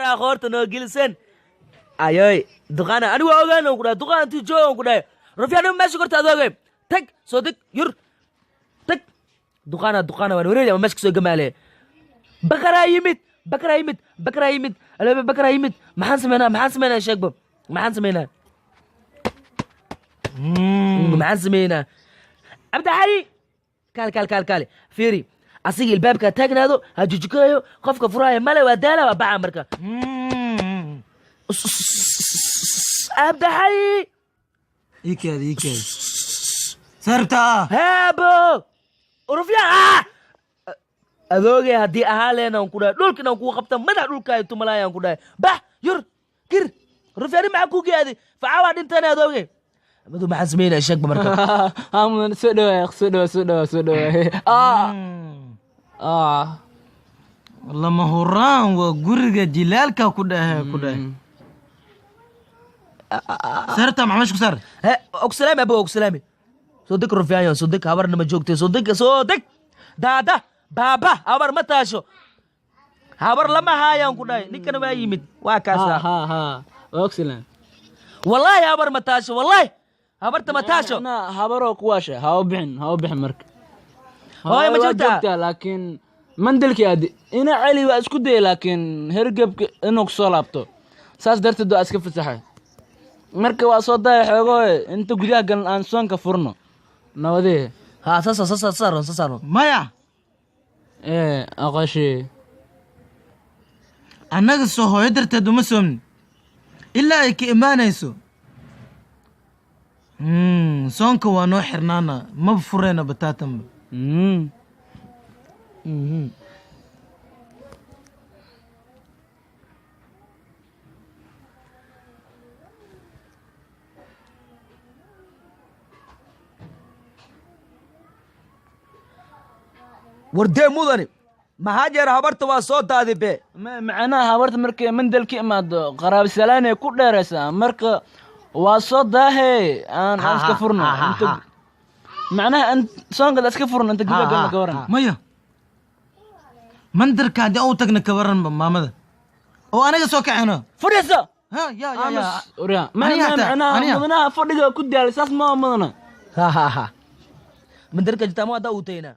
waraa qoorta noo gelisan ayoy duqaana anigu waa ogaan ku dhahay duqaantii joogan ku dhahay rufyaano meesha korta adooge tag soo deg yur tag duqaana waan wareeri ama meesha kasoo gamaale bakaraa yimid alaba bakaraa yimid maxaan sameynaa sheegba maxaan sameynaa abdaxali kaali fiiri asiga ilbaabka taagnaado ha jujikayo qofka furaya male waa daala waa baca marka abdaxali ikaadi sarta heebo rufyaan adooge haddii ahaa leenaan ku dhahay dhulkinaan kuu qabta madax dhulkaayo tumalaayaan ku dhahay bax yur kir rufyaani maxaa kuu geeday facawaa dhintaan adooge madu maxaan sameynaa sheegba marka mudan soo dhawaay lama huraan waa guriga jilaalka ku dhahay sarta maxamesh ku sar ogsalaami abo ogsalaami soo deg rufyaanyo soo deg habarna ma joogtay soo deg daada baaba habar ma taasho habar lama haayaan ku dhahay ninkana waa yimid waa kaasa ogsalaan wallahi habar ma taasho wallahi habarta ma taasho habaroo kuwaasha ha u bixin marka hooyo ma joogtaa laakiin mandalkii aadi ina celi waa isku dayay laakiin hergebka inuu kusoo laabto saas darteed waa iska fasaxay marka waa soo daya xoogooye inta gudaha galan aan soonka furno nabadee saaro maya aqashi annaga soo hooyo darteed uma soomni ilaa ay ka imaanayso soonka waa noo xirnaana maba fureyna bataatanba wardee mudani maxaa jeer habarta waa soo daadibe macnaha habarta markay mandalka imaado qaraabsalaanay ku dheeraysaa marka waa soo daahe aan iska furno macnaha soonka iska furno inta gudaha galna ka waran maya mandarka haddii au tagna ka waranba maamada oo aniga soo kacayno fadhiiso macnaha mudanaha fadhiga ku daal saas ma mudana mandarka jitaamo haddaa uu taynaa